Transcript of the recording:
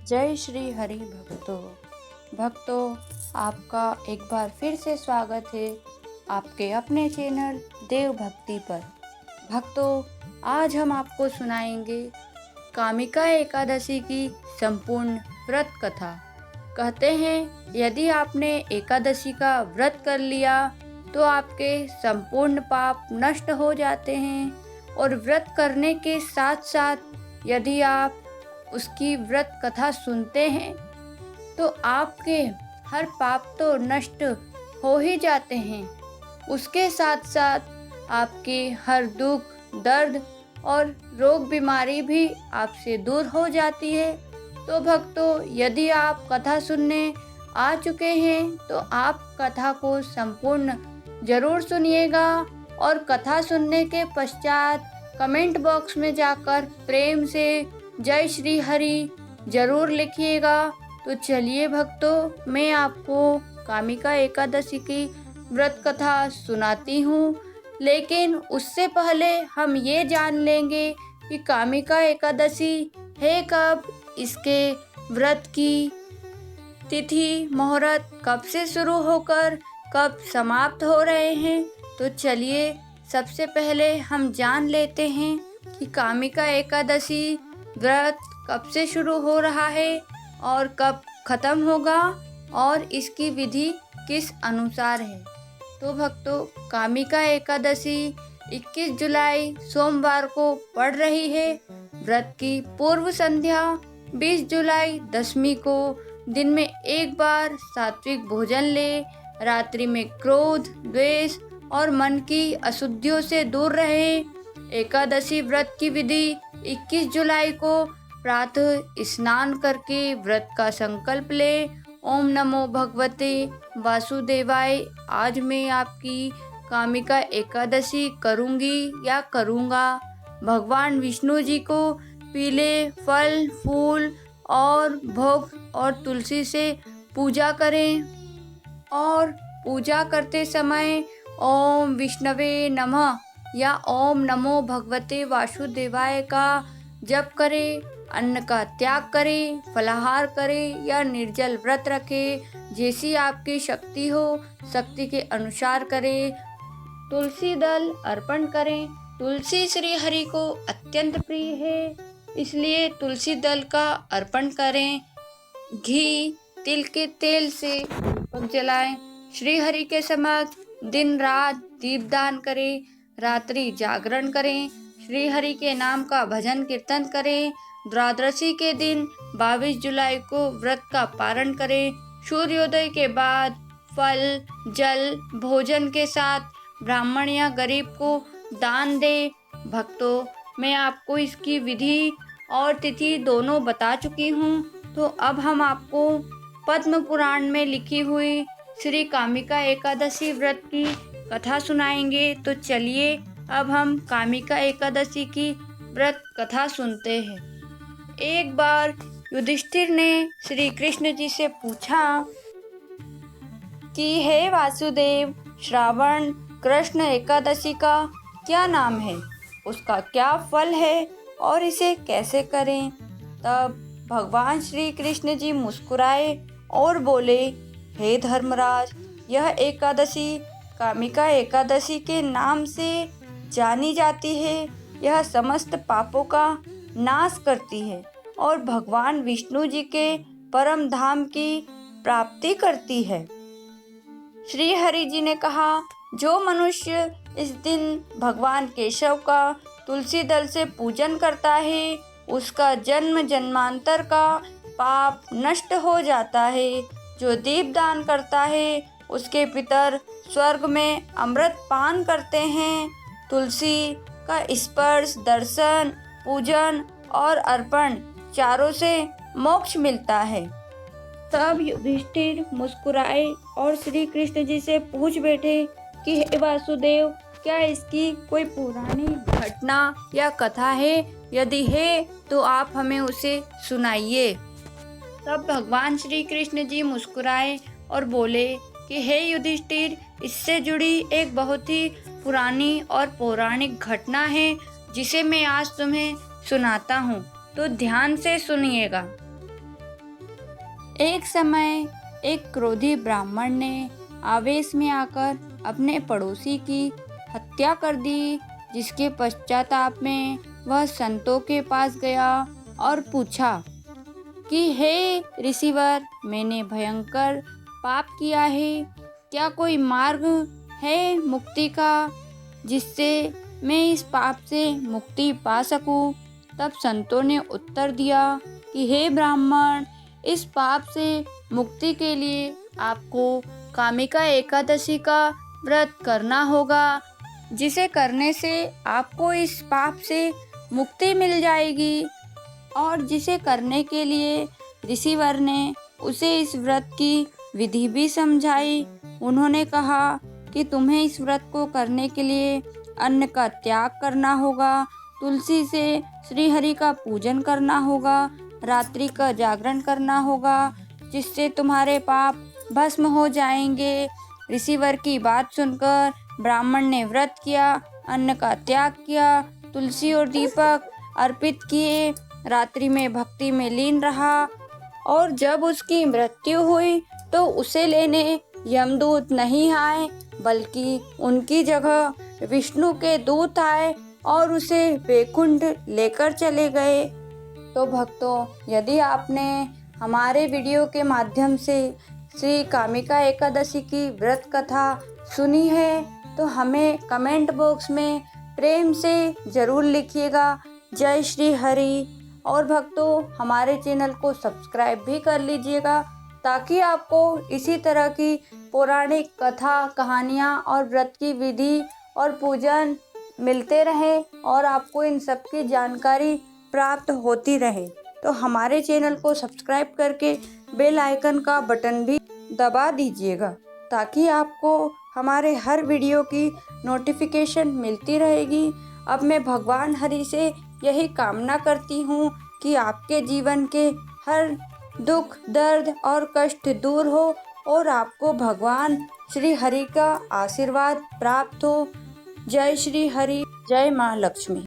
जय श्री हरि भक्तों आपका एक बार फिर से स्वागत है आपके अपने चैनल देव भक्ति पर। भक्तों, आज हम आपको सुनाएंगे कामिका एकादशी की संपूर्ण व्रत कथा। कहते हैं यदि आपने एकादशी का व्रत कर लिया तो आपके संपूर्ण पाप नष्ट हो जाते हैं, और व्रत करने के साथ साथ यदि आप उसकी व्रत कथा सुनते हैं तो आपके हर पाप तो नष्ट हो ही जाते हैं, उसके साथ साथ आपके हर दुख दर्द और रोग बीमारी भी आपसे दूर हो जाती है। तो भक्तों, यदि आप कथा सुनने आ चुके हैं तो आप कथा को संपूर्ण जरूर सुनिएगा, और कथा सुनने के पश्चात कमेंट बॉक्स में जाकर प्रेम से जय श्री हरि जरूर लिखिएगा। तो चलिए भक्तों, मैं आपको कामिका एकादशी की व्रत कथा सुनाती हूँ, लेकिन उससे पहले हम ये जान लेंगे कि कामिका एकादशी है कब, इसके व्रत की तिथि मुहूर्त कब से शुरू होकर कब समाप्त हो रहे हैं। तो चलिए सबसे पहले हम जान लेते हैं कि कामिका एकादशी व्रत कब से शुरू हो रहा है और कब खत्म होगा, और इसकी विधि किस अनुसार है। तो भक्तों, कामिका एकादशी 21 जुलाई सोमवार को पड़ रही है। व्रत की पूर्व संध्या 20 जुलाई दशमी को दिन में एक बार सात्विक भोजन ले, रात्रि में क्रोध द्वेष और मन की अशुद्धियों से दूर रहे। एकादशी व्रत की विधि 21 जुलाई को प्रातः स्नान करके व्रत का संकल्प ले। ओम नमो भगवते वासुदेवाय। आज मैं आपकी कामिका एकादशी करूंगी या करूंगा। भगवान विष्णु जी को पीले फल फूल और भोग और तुलसी से पूजा करें, और पूजा करते समय ओम विष्णवे नमः या ओम नमो भगवते वासुदेवाय का जप करें। अन्न का त्याग करें, फलाहार करें या निर्जल व्रत रखें, जैसी आपकी शक्ति हो शक्ति के अनुसार करें। तुलसी दल अर्पण करें। तुलसी श्री हरि को अत्यंत प्रिय है, इसलिए तुलसी दल का अर्पण करें। घी तिल के तेल से दीपक जलाएं। श्री हरि के समक्ष दिन रात दीपदान करें। रात्रि जागरण करें। श्री हरि के नाम का भजन कीर्तन करें। द्वादशी के दिन 22 जुलाई को व्रत का पारण करें। सूर्योदय के बाद फल जल भोजन के साथ ब्राह्मण या गरीब को दान दे। भक्तों, मैं आपको इसकी विधि और तिथि दोनों बता चुकी हूँ, तो अब हम आपको पद्म पुराण में लिखी हुई श्री कामिका एकादशी व्रत की कथा सुनाएंगे। तो चलिए अब हम कामिका एकादशी की व्रत कथा सुनते हैं। एक बार युधिष्ठिर ने श्री कृष्ण जी से पूछा कि हे वासुदेव, श्रावण कृष्ण एकादशी का क्या नाम है, उसका क्या फल है और इसे कैसे करें। तब भगवान श्री कृष्ण जी मुस्कुराए और बोले, हे धर्मराज, यह एकादशी कामिका एकादशी के नाम से जानी जाती है। यह समस्त पापों का नाश करती है और भगवान विष्णु जी के परम धाम की प्राप्ति करती है। श्री हरि जी ने कहा, जो मनुष्य इस दिन भगवान केशव का तुलसी दल से पूजन करता है, उसका जन्म जन्मांतर का पाप नष्ट हो जाता है। जो दीपदान करता है, उसके पितर स्वर्ग में अमृत पान करते हैं। तुलसी का स्पर्श दर्शन पूजन और अर्पण चारों से मोक्ष मिलता है। तब युधिष्ठिर मुस्कुराए और श्री कृष्ण जी से पूछ बैठे कि हे वासुदेव, क्या इसकी कोई पुरानी घटना या कथा है? यदि है तो आप हमें उसे सुनाइए। तब भगवान श्री कृष्ण जी मुस्कुराए और बोले कि हे युधिष्ठिर, इससे जुड़ी एक बहुत ही पुरानी और पौराणिक घटना है, जिसे मैं आज तुम्हें सुनाता हूँ, तो ध्यान से सुनिएगा। एक समय एक क्रोधी ब्राह्मण ने आवेश में आकर अपने पड़ोसी की हत्या कर दी, जिसके पश्चाताप में वह संतों के पास गया और पूछा कि हे ऋषिवर, मैंने भयंकर पाप किया है, क्या कोई मार्ग है मुक्ति का जिससे मैं इस पाप से मुक्ति पा सकूं? तब संतों ने उत्तर दिया कि हे ब्राह्मण, इस पाप से मुक्ति के लिए आपको कामिका एकादशी का व्रत करना होगा, जिसे करने से आपको इस पाप से मुक्ति मिल जाएगी। और जिसे करने के लिए ऋषिवर ने उसे इस व्रत की विधि भी समझाई। उन्होंने कहा कि तुम्हें इस व्रत को करने के लिए अन्न का त्याग करना होगा, तुलसी से श्री हरि का पूजन करना होगा, रात्रि का जागरण करना होगा, जिससे तुम्हारे पाप भस्म हो जाएंगे। ऋषिवर की बात सुनकर ब्राह्मण ने व्रत किया, अन्न का त्याग किया, तुलसी और दीपक अर्पित किए, रात्रि में भक्ति में लीन रहा और जब उसकी मृत्यु हुई तो उसे लेने यमदूत नहीं आए, बल्कि उनकी जगह विष्णु के दूत आए और उसे वैकुंठ लेकर चले गए। तो भक्तों, यदि आपने हमारे वीडियो के माध्यम से श्री कामिका एकादशी की व्रत कथा सुनी है तो हमें कमेंट बॉक्स में प्रेम से ज़रूर लिखिएगा। जय श्री हरि। और भक्तों, हमारे चैनल को सब्सक्राइब भी कर लीजिएगा ताकि आपको इसी तरह की पौराणिक कथा, कहानियाँ और व्रत की विधि और पूजन मिलते रहे और आपको इन सब की जानकारी प्राप्त होती रहे। तो हमारे चैनल को सब्सक्राइब करके बेल आइकन का बटन भी दबा दीजिएगा ताकि आपको हमारे हर वीडियो की नोटिफिकेशन मिलती रहेगी। अब मैं भगवान हरि से यही कामना करती हूँ कि आपके जीवन के हर दुख, दर्द और कष्ट दूर हो और आपको भगवान श्री हरि का आशीर्वाद प्राप्त हो। जय श्री हरि, जय माँ लक्ष्मी।